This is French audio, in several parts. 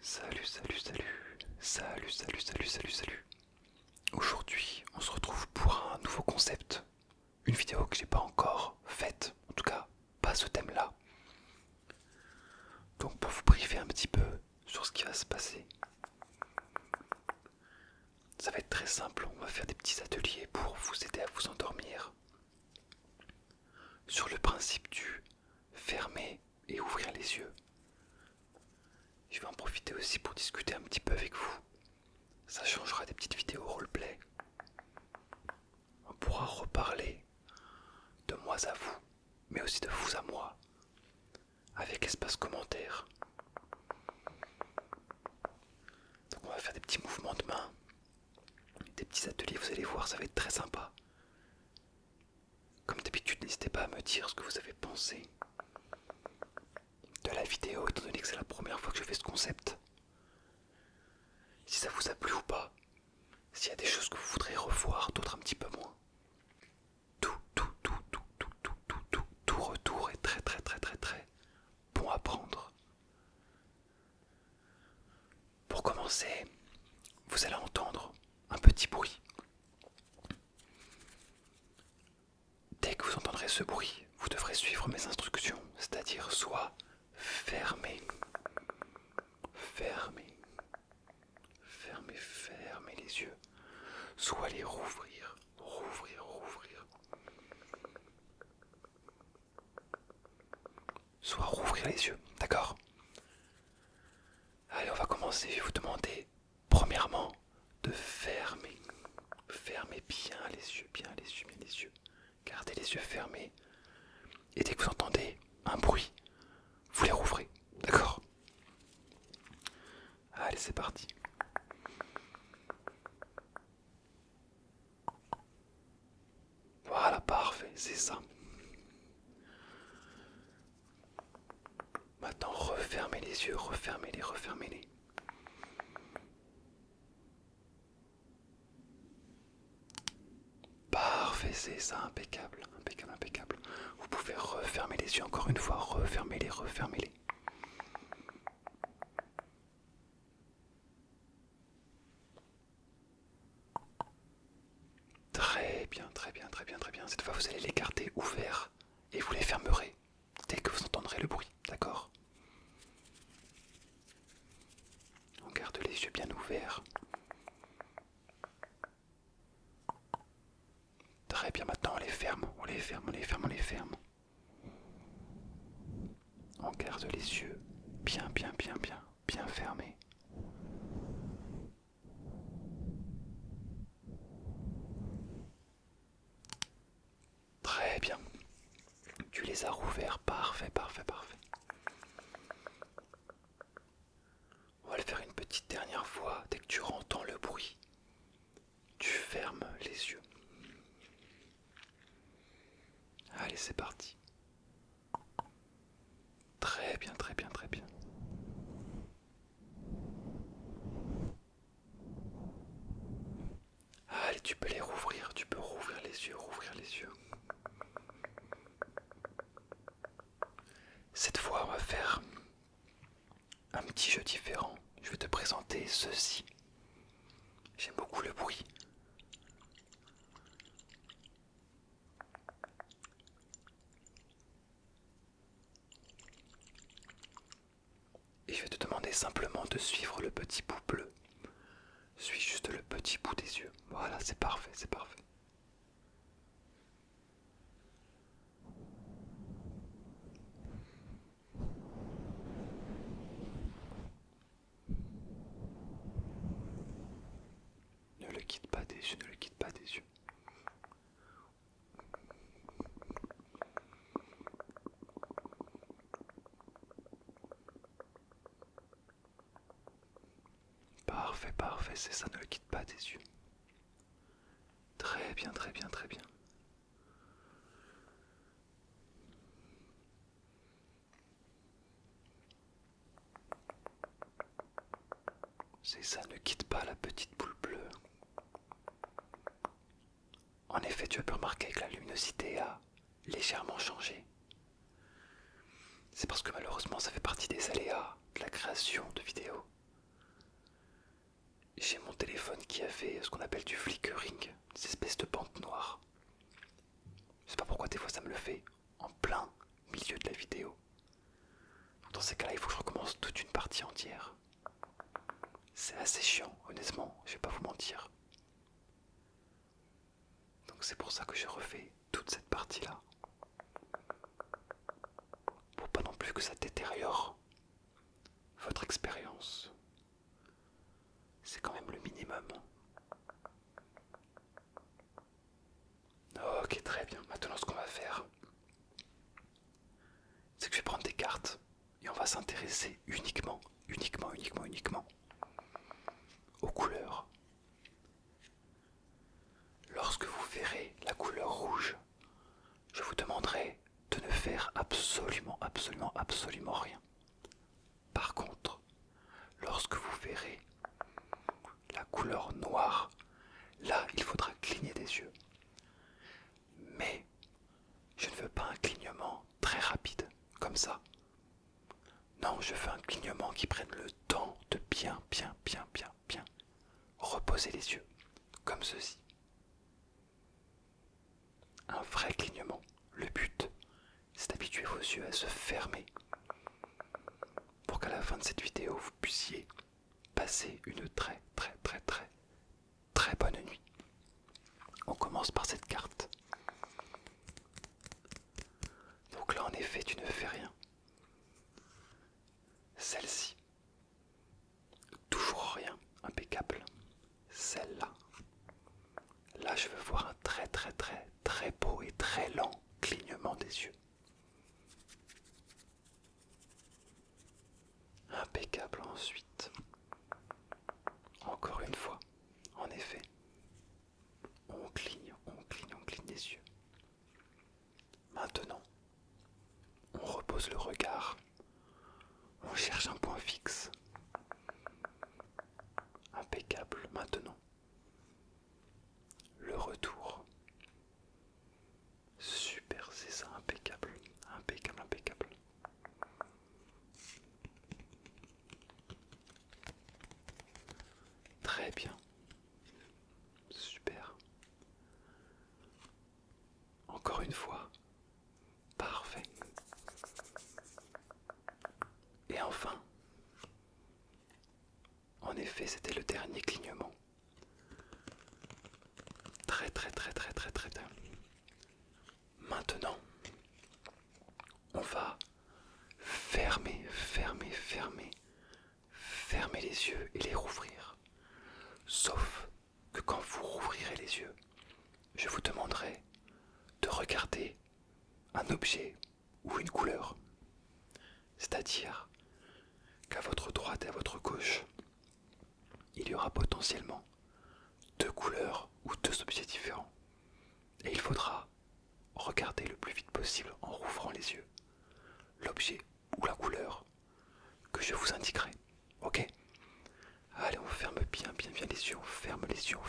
Salut, salut, salut, salut, salut, salut, salut, salut. Aujourd'hui, on se retrouve pour un nouveau concept. Une vidéo que j'ai pas encore faite, en tout cas pas ce thème-là. Donc pour vous briefer un petit peu sur ce qui va se passer, ça va être très simple. On va faire des petits ateliers pour vous aider à vous endormir. Sur le principe du fermer et ouvrir les yeux. Je vais en profiter aussi pour discuter un petit peu avec vous. Ça changera des petites vidéos roleplay. On pourra reparler de moi à vous, mais aussi de vous à moi, avec l'espace commentaire. Donc on va faire des petits mouvements de main, des petits ateliers, vous allez voir, ça va être très sympa. Comme d'habitude, n'hésitez pas à me dire ce que vous avez pensé de la vidéo, étant donné que c'est la première fois que je fais ce concept. Si ça vous a plu ou pas, s'il y a des choses que vous voudrez revoir, d'autres un petit peu moins. Tout retour est très bon à prendre. Pour commencer, vous allez entendre un petit bruit. Dès que vous entendrez ce bruit, vous devrez suivre mes instructions, c'est-à-dire soit fermer, fermer les yeux, soit les rouvrir, soit rouvrir les yeux, d'accord? Allez, on va commencer, je vais vous demander, premièrement, de fermer bien les yeux, bien les yeux. Gardez les yeux fermés, et dès que vous entendez un bruit, vous les rouvrez, d'accord? Allez, c'est parti. Voilà, parfait, c'est ça. Maintenant, refermez les yeux, refermez-les. Parfait, c'est ça, impeccable. Vous pouvez refermer les yeux encore une fois, refermez-les. Très bien. Cette fois, vous allez les garder ouverts et vous les fermerez dès que vous entendrez le bruit, d'accord? On garde les yeux bien ouverts. Très bien, maintenant on les ferme. On garde les yeux bien fermés. Très bien. Tu les as rouverts, parfait. On va le faire une petite dernière fois. Dès que tu entends le bruit, tu fermes les yeux. Allez, c'est parti. Très bien. Allez, tu peux les rouvrir, tu peux rouvrir les yeux. Cette fois, on va faire un petit jeu différent. Je vais te présenter ceci. J'aime beaucoup le bruit. Et je vais te demander simplement de suivre le petit bout bleu. Suis juste le petit bout des yeux. Voilà, c'est parfait. Ne le quitte pas des yeux. Parfait, c'est ça, ne le quitte pas des yeux. Très bien. C'est ça, ne quitte pas la petite boule bleue. En effet, tu as pu remarquer que la luminosité a légèrement changé. C'est parce que malheureusement, ça fait partie des aléas de la création de vidéos. j'ai mon téléphone qui a fait ce qu'on appelle du flickering, des espèces de bandes noires. Je sais pas pourquoi des fois ça me le fait en plein milieu de la vidéo. Dans ces cas-là, il faut que je recommence toute une partie entière. C'est assez chiant, honnêtement, je vais pas vous mentir. Donc c'est pour ça que je refais toute cette partie-là. Pour pas non plus que ça détériore votre expérience. C'est quand même le minimum. Ok, très bien. Maintenant, ce qu'on va faire, c'est que je vais prendre des cartes et on va s'intéresser uniquement aux couleurs. Lorsque vous verrez la couleur rouge, je vous demanderai de ne faire absolument rien. Par contre, lorsque vous verrez la couleur noire, là, il faudra cligner des yeux. Mais je ne veux pas un clignement très rapide, comme ça. Non, je veux un clignement qui prenne le temps de bien reposer les yeux, comme ceci. Un vrai clignement. Le but, c'est d'habituer vos yeux à se fermer pour qu'à la fin de cette vidéo, vous puissiez passer une très bonne nuit. On commence par cette carte. Donc là, en effet, tu ne fais rien. Celle-ci, toujours rien, impeccable. Celle-là, là, je veux voir un très beau et très lent clignement des yeux. Impeccable ensuite. Encore une fois, en effet, on cligne les yeux. Maintenant, on repose le regard, on cherche un point fixe. Impeccable. Maintenant, le retour. Super, c'est ça, impeccable. Très bien. Super. Encore une fois. Parfait. Et enfin, en effet, c'était le dernier clignement. Très. Maintenant, on va fermer les yeux et les rouvrir. Sauf que quand vous rouvrirez les yeux, je vous demanderai de regarder un objet ou une couleur. C'est-à-dire qu'à votre droite et à votre gauche, il y aura potentiellement deux couleurs ou deux objets différents. Et il faudra regarder le plus vite possible en rouvrant les yeux l'objet ou la couleur que je vous indiquerai. Ok? Allez, on ferme bien les yeux, on ferme les yeux.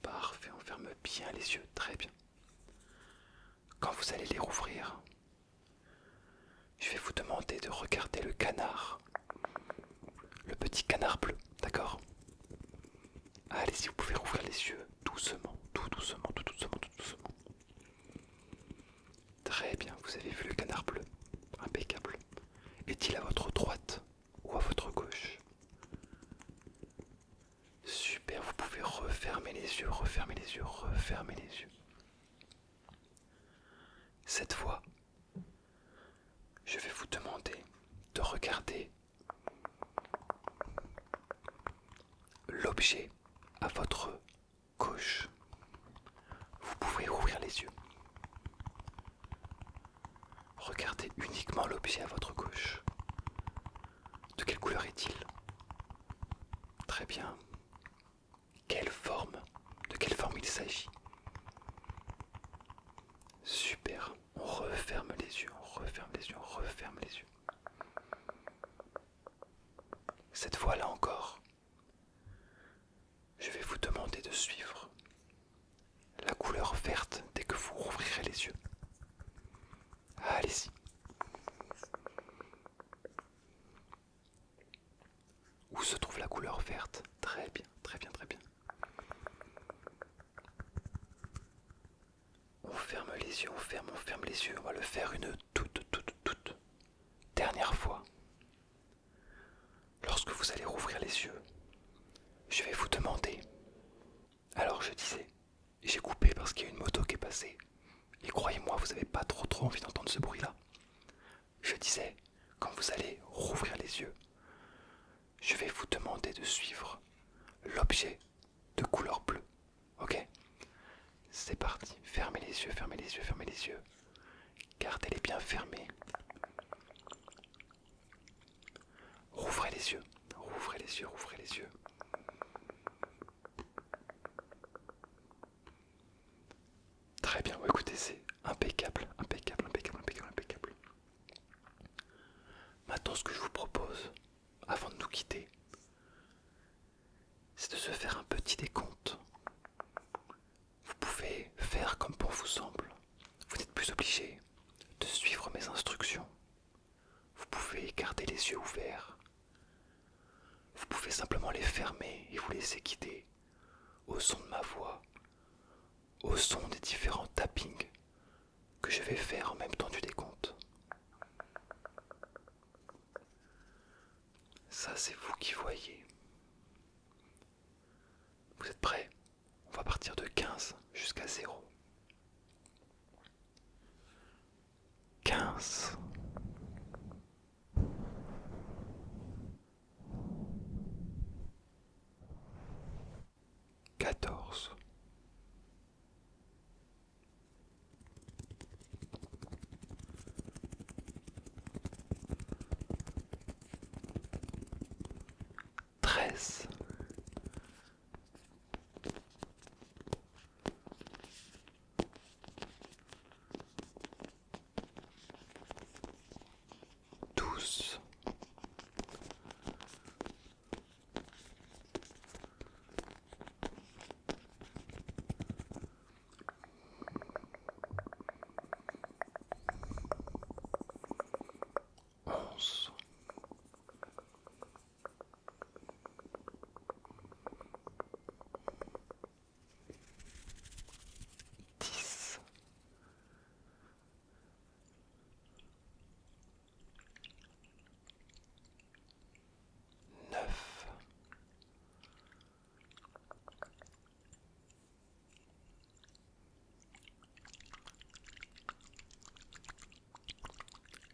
Parfait, on ferme bien les yeux, très bien. Quand vous allez les rouvrir, je vais vous demander de regarder le canard. Le petit canard bleu, d'accord? Allez, si vous pouvez rouvrir les yeux doucement, tout doucement. Très bien, vous avez vu le canard bleu. Impeccable. Est-il à votre droite ou à votre gauche? Super, vous pouvez refermer les yeux. Cette fois, je vais vous demander de regarder l'objet à votre gauche. Vous pouvez ouvrir les yeux. Regardez uniquement l'objet à votre gauche. De quelle couleur est-il? Très bien. De quelle forme il s'agit? Super. On referme les yeux. Cette fois-là encore, je vais vous demander de suivre la couleur verte dès que vous rouvrirez les yeux. Allez-y. couleur verte. Très bien, très bien, très bien. On ferme les yeux, on ferme les yeux. On va le faire une toute dernière fois. Lorsque vous allez rouvrir les yeux, je vais vous demander. Alors je disais, j'ai coupé parce qu'il y a une moto qui est passée. Et croyez-moi, vous n'avez pas trop envie d'entendre ce bruit-là. Je disais, quand vous allez rouvrir les yeux, je vais vous demander de suivre l'objet de couleur bleue. Ok? C'est parti. Fermez les yeux, fermez les yeux, fermez les yeux. Gardez-les bien fermés. Rouvrez les yeux, rouvrez les yeux, rouvrez les yeux. Très bien, écoutez, c'est impeccable, impeccable, impeccable, impeccable, impeccable. Maintenant, ce que je vous propose, avant de nous quitter, c'est de se faire un petit décompte. Vous pouvez faire comme bon vous semble. Vous n'êtes plus obligé de suivre mes instructions. Vous pouvez garder les yeux ouverts. Vous pouvez simplement les fermer et vous laisser guider au son de ma voix, au son des différents tappings que je vais faire en même temps du décompte. Ça, c'est vous qui voyez. Vous êtes prêts? On va partir de 15 jusqu'à 0. 15. 14. 13. 12. 11. 10. 9.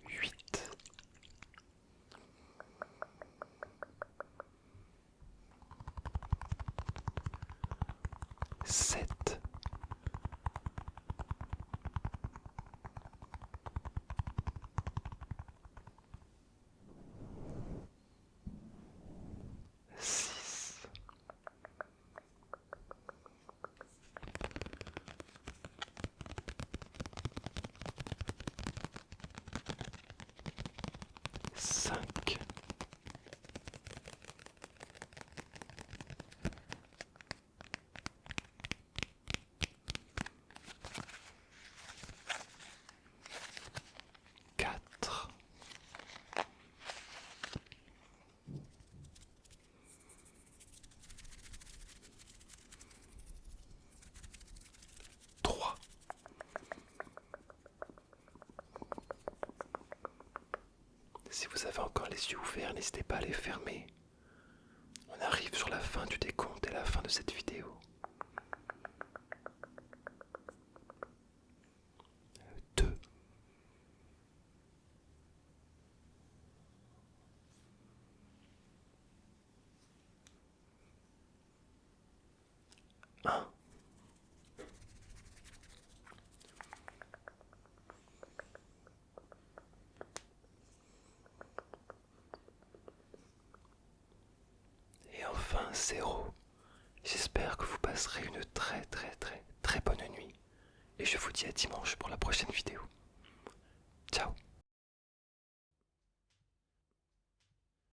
8. 7. 6. 5. 4. 3. Si vous avez encore les yeux ouverts, n'hésitez pas à les fermer. On arrive sur la fin du décompte et la fin de cette vidéo. 2. 1. Et enfin 0. J'espère que vous passerez une très bonne nuit. Et je vous dis à dimanche pour la prochaine vidéo.